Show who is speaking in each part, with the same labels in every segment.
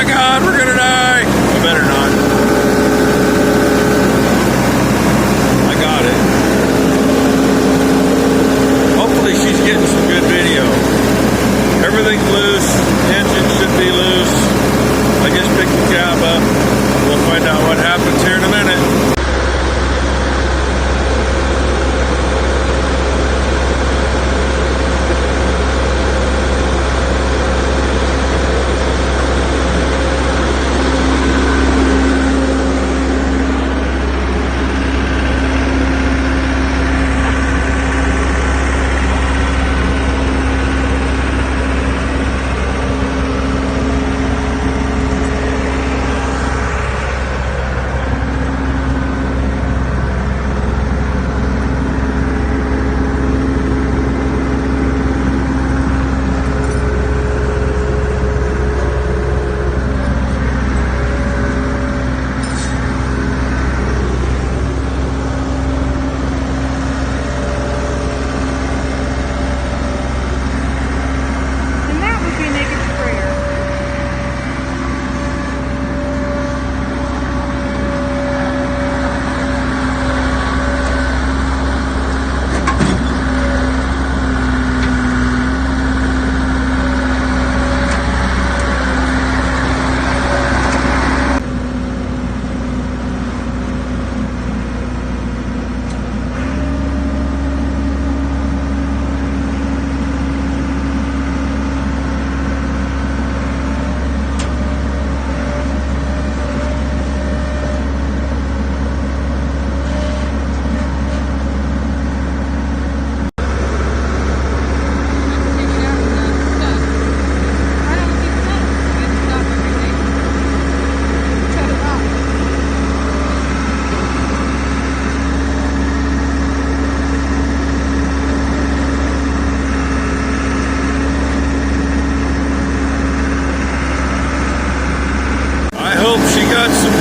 Speaker 1: my God, we're gonna die. I better not. I got it. Hopefully she's getting some good video. Everything's loose. Engine should be loose. I just picked the cab up. We'll find out what happens here in a minute.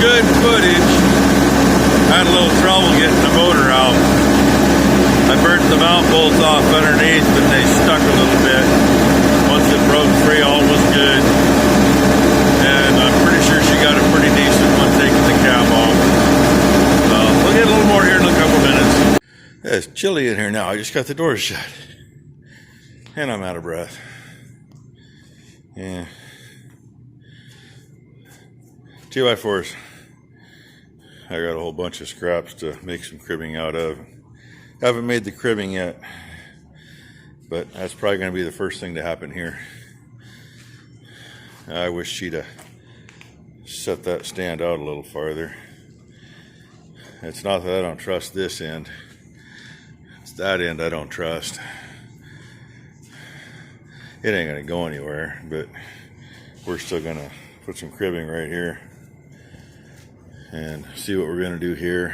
Speaker 1: Good footage. Had a little trouble getting the motor out. I burnt the mount bolts off underneath, but they stuck a little bit. Once it broke free, all was good. And I'm pretty sure she got a pretty decent one taking the cab off. We'll get a little more here in a couple minutes. It's chilly in here now. I just got the doors shut. And I'm out of breath. Yeah. 2x4s. I got a whole bunch of scraps to make some cribbing out of. Haven't made the cribbing yet, but that's probably going to be the first thing to happen here. I wish she'd have set that stand out a little farther. It's not that I don't trust this end. It's that end I don't trust. It ain't going to go anywhere, but we're still going to put some cribbing right here and see what we're going to do here.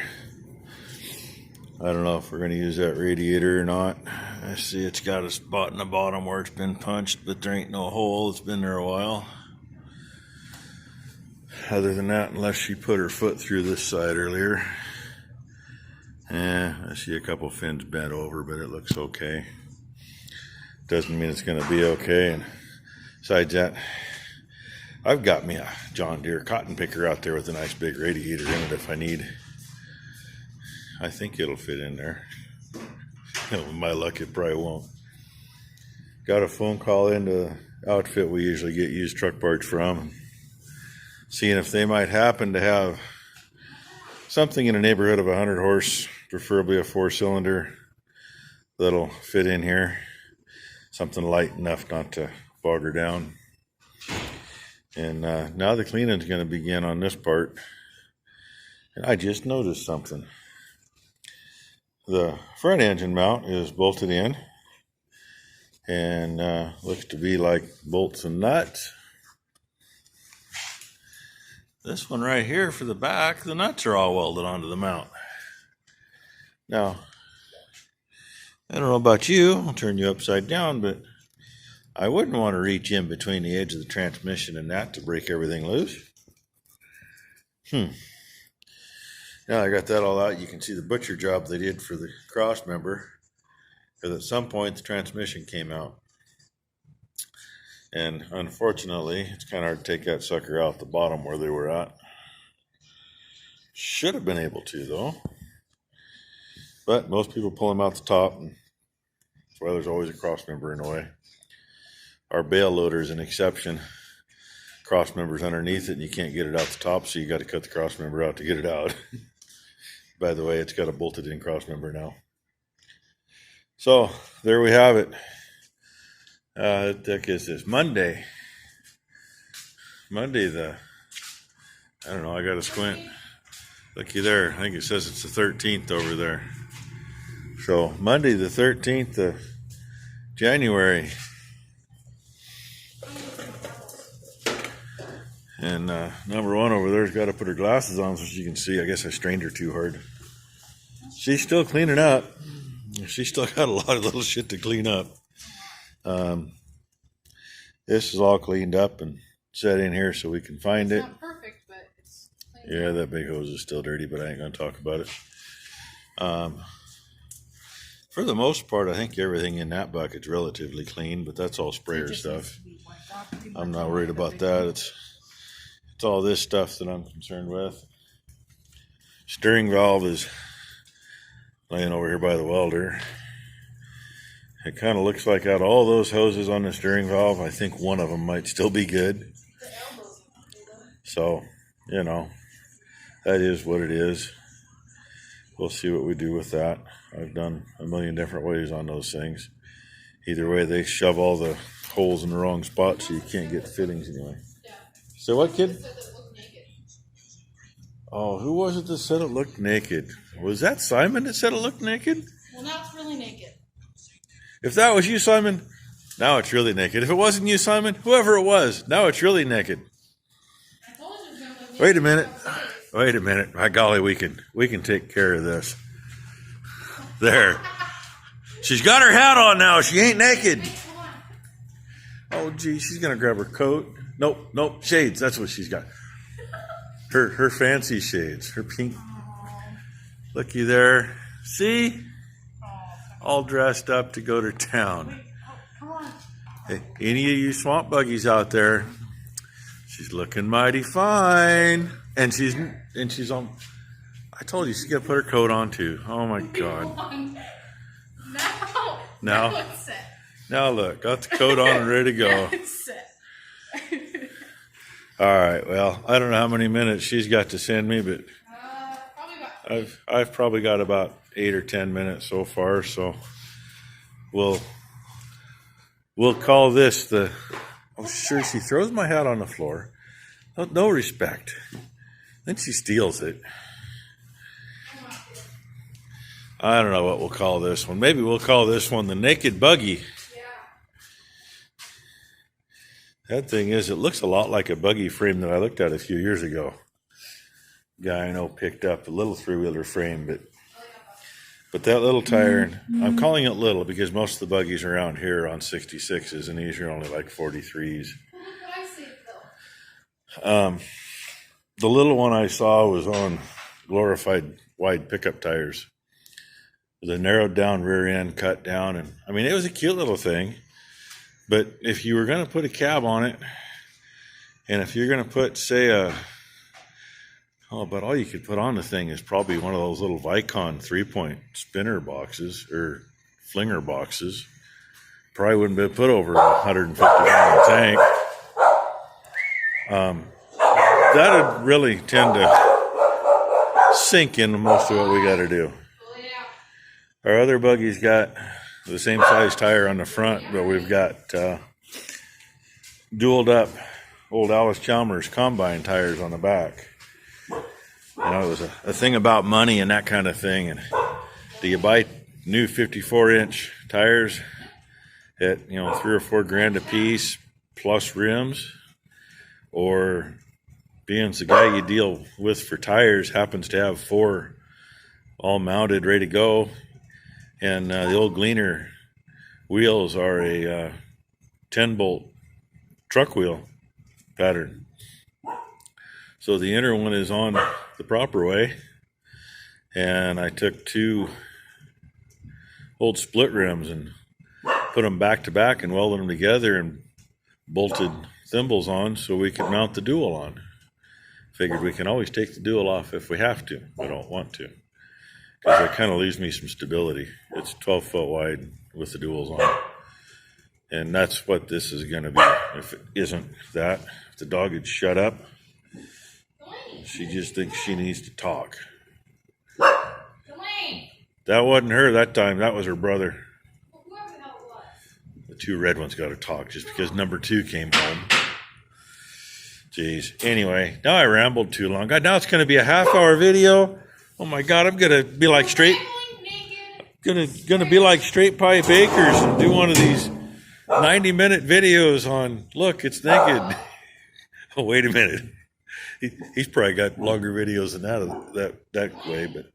Speaker 1: I don't know if we're going to use that radiator or not. I see it's got a spot in the bottom where it's been punched, but there ain't no hole. It's been there a while. Other than that, unless she put her foot through this side earlier. I see a couple fins bent over, but it looks okay. Doesn't mean it's going to be okay. And besides that, I've got me a John Deere cotton picker out there with a nice big radiator in it if I need. I think it'll fit in there. With my luck, it probably won't. Got a phone call into the outfit we usually get used truck parts from, seeing if they might happen to have something in the neighborhood of 100 horse, preferably a 4-cylinder, that'll fit in here. Something light enough not to bog her down. And now the cleaning's going to begin on this part. And I just noticed something. The front engine mount is bolted in. And looks to be like bolts and nuts. This one right here for the back, the nuts are all welded onto the mount. Now, I don't know about you, I'll turn you upside down, but I wouldn't want to reach in between the edge of the transmission and that to break everything loose. Now I got that all out, you can see the butcher job they did for the crossmember, because at some point the transmission came out. And unfortunately, it's kind of hard to take that sucker out the bottom where they were at. Should have been able to, though. But most people pull them out the top, and that's why there's always a cross member in the way. Our bale loader is an exception. Cross member's underneath it, and you can't get it out the top, so you got to cut the cross member out to get it out. By the way, it's got a bolted in cross member now. So there we have it. What the heck is this? Monday. I don't know, I got to squint. Looky there. I think it says it's the 13th over there. So Monday the 13th of January. And number one over there's got to put her glasses on so she can see. I guess I strained her too hard. She's still cleaning up. She's still got a lot of little shit to clean up. This is all cleaned up and set in here so we can find it.
Speaker 2: It's not perfect, but it's clean.
Speaker 1: Yeah, that big hose is still dirty, but I ain't going to talk about it. For the most part, I think everything in that bucket's relatively clean, but that's all sprayer stuff. I'm not worried about that. It's all this stuff that I'm concerned with. Steering valve is laying over here by the welder. It kind of looks like out of all those hoses on the steering valve, I think one of them might still be good. So, you know, that is what it is. We'll see what we do with that. I've done a million different ways on those things. Either way, they shove all the holes in the wrong spot so you can't get the fittings anyway. So what, kid? Oh, who was it that said it looked naked? Was that Simon that said it looked naked?
Speaker 2: Well, now it's really naked.
Speaker 1: If that was you, Simon, now it's really naked. If it wasn't you, Simon, whoever it was, now it's really naked. Wait a minute. Wait a minute. By golly, we can take care of this. There. She's got her hat on now. She ain't naked. Oh, gee, she's going to grab her coat. Nope, shades. That's what she's got. Her fancy shades. Her pink. Looky there. See? All dressed up to go to town. Hey, any of you swamp buggies out there, she's looking mighty fine. And she's on. I told you she's got to put her coat on too. Oh my God. Now it's set. Now look, got the coat on and ready to go.
Speaker 2: It's set.
Speaker 1: All right. Well, I don't know how many minutes she's got to send me, but I've probably got about 8 or 10 minutes so far. So we'll call this the. Oh, sure. She throws my hat on the floor. No respect. Then she steals it. I don't know what we'll call this one. Maybe we'll call this one the Naked Buggy. That thing is, it looks a lot like a buggy frame that I looked at a few years ago. Guy I know picked up a little three-wheeler frame, but that little tire, and I'm calling it little because most of the buggies around here are on 66s, and these are only like 43s. The little one I saw was on glorified wide pickup tires with a narrowed down rear end, cut down, and I mean, it was a cute little thing. But if you were going to put a cab on it, and if you're going to put, say, but all you could put on the thing is probably one of those little Vicon 3-point spinner boxes or flinger boxes. Probably wouldn't be put over a 150-gallon tank. That'd really tend to sink into most of what we got to do. Our other buggy's got the same size tire on the front, but we've got dualed up old Alice Chalmers combine tires on the back. You know, it was a thing about money and that kind of thing. And do you buy new 54-inch tires at, $3 or $4 grand a piece plus rims, or being the guy you deal with for tires happens to have 4 all mounted, ready to go? And the old Gleaner wheels are a 10-bolt truck wheel pattern. So the inner one is on the proper way. And I took 2 old split rims and put them back to back and welded them together and bolted thimbles on so we can mount the dual on. Figured we can always take the dual off if we have to. We don't want to, because it kind of leaves me some stability. It's 12 foot wide with the duals on, and that's what this is going to be. If it isn't that, if the dog had shut up, she just thinks she needs to talk. That wasn't her that time. That was her brother. The two red ones got to talk just because number 2 came home. Jeez. Anyway, now I rambled too long. God, now it's going to be a half-hour video. Oh my God, I'm going to be like straight be like Straight Pie Bakers and do one of these 90-minute videos on, look, it's naked. Oh, wait a minute. He's probably got longer videos than that way, but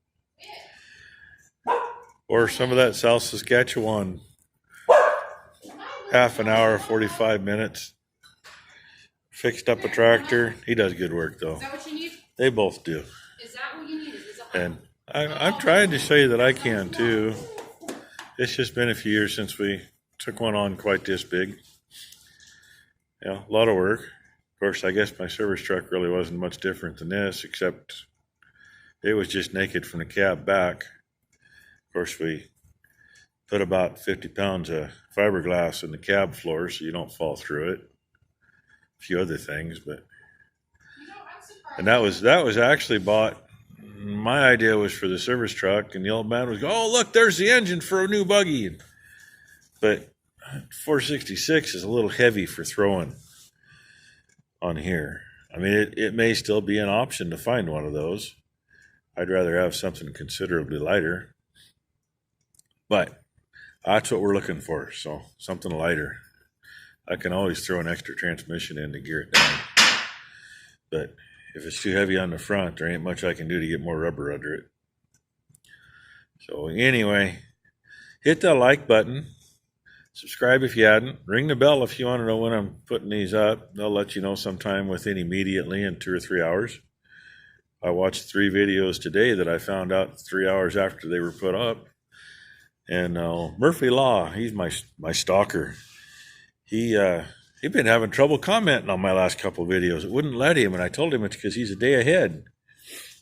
Speaker 1: or some of that South Saskatchewan half an hour, 45 minutes. Fixed up a tractor. He does good work though.
Speaker 2: Is that what you need?
Speaker 1: They both do.
Speaker 2: Is that what you need?
Speaker 1: And I'm trying to show you that I can too. It's just been a few years since we took one on quite this big. Yeah, a lot of work. Of course, I guess my service truck really wasn't much different than this, except it was just naked from the cab back. Of course, we put about 50 pounds of fiberglass in the cab floor so you don't fall through it. A few other things, but and that was actually bought. My idea was for the service truck, and the old man was go, "Oh, look, there's the engine for a new buggy." But 466 is a little heavy for throwing on here. I mean, it may still be an option to find one of those. I'd rather have something considerably lighter, but that's what we're looking for. So something lighter. I can always throw an extra transmission in to gear it down. But if it's too heavy on the front, there ain't much I can do to get more rubber under it. So anyway, hit that like button. Subscribe if you hadn't. Ring the bell if you want to know when I'm putting these up. They'll let you know sometime within immediately in 2 or 3 hours. I watched 3 videos today that I found out 3 hours after they were put up. And Murphy Law, he's my stalker. He'd been having trouble commenting on my last couple videos. It wouldn't let him, and I told him it's because he's a day ahead.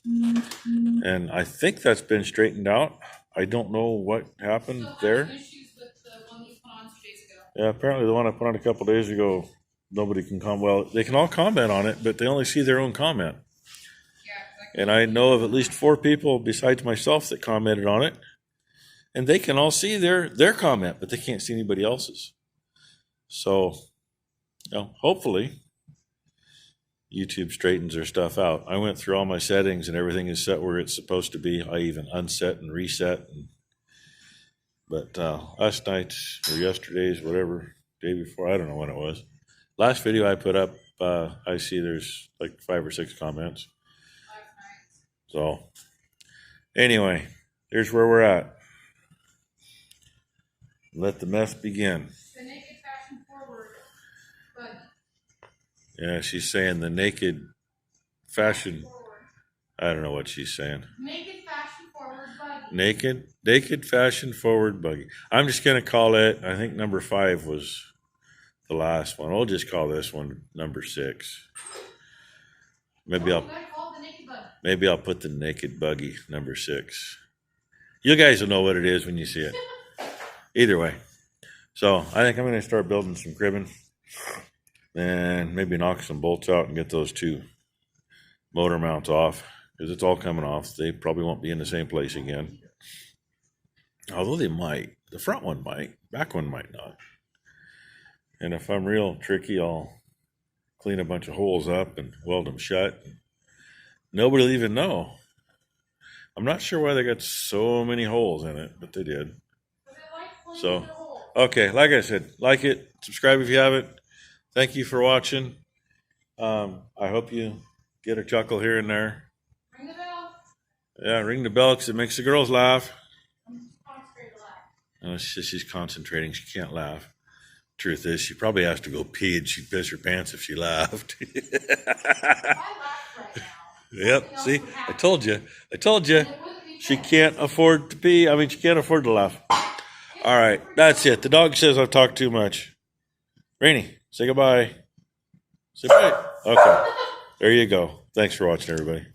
Speaker 1: And I think that's been straightened out. I don't know what happened there.
Speaker 2: Issues with the one you put on 2 days ago.
Speaker 1: Yeah, apparently the one I put on a couple days ago, nobody can comment. Well, they can all comment on it, but they only see their own comment.
Speaker 2: Yeah, exactly.
Speaker 1: And I know of at least 4 people besides myself that commented on it. And they can all see their comment, but they can't see anybody else's. So, hopefully, YouTube straightens their stuff out. I went through all my settings and everything is set where it's supposed to be. I even unset and reset. But last night or yesterday's, whatever, day before, I don't know when it was. Last video I put up, I see there's like 5 or 6 comments. So, anyway, here's where we're at. Let the mess begin.
Speaker 2: The naked fashion forward buggy.
Speaker 1: Yeah, she's saying the naked fashion.
Speaker 2: Forward.
Speaker 1: I don't know what she's saying.
Speaker 2: Naked fashion forward buggy.
Speaker 1: Naked fashion forward buggy. I'm just going to call it, I think number 5 was the last one. We'll just call this one number 6. Maybe I'll put the naked buggy number 6. You guys will know what it is when you see it. Either way. So I think I'm going to start building some cribbing and maybe knock some bolts out and get those 2 motor mounts off, because it's all coming off. They probably won't be in the same place again. Although they might. The front one might. Back one might not. And if I'm real tricky, I'll clean a bunch of holes up and weld them shut. Nobody will even know. I'm not sure why they got so many holes in it, but they did. So, okay, like I said, like it, subscribe if you haven't. Thank you for watching. I hope you get a chuckle here and there.
Speaker 2: Ring the bell.
Speaker 1: Yeah, ring the bell because it makes the girls laugh.
Speaker 2: Concentrate to laugh.
Speaker 1: She's concentrating. She can't laugh. Truth is, she probably has to go pee and she'd piss her pants if she laughed.
Speaker 2: I laugh right now.
Speaker 1: Yep, see, I told you. She can't afford to pee. I mean, she can't afford to laugh. All right, that's it. The dog says I've talked too much. Rainy. Say goodbye. Say bye. Okay. There you go. Thanks for watching, everybody.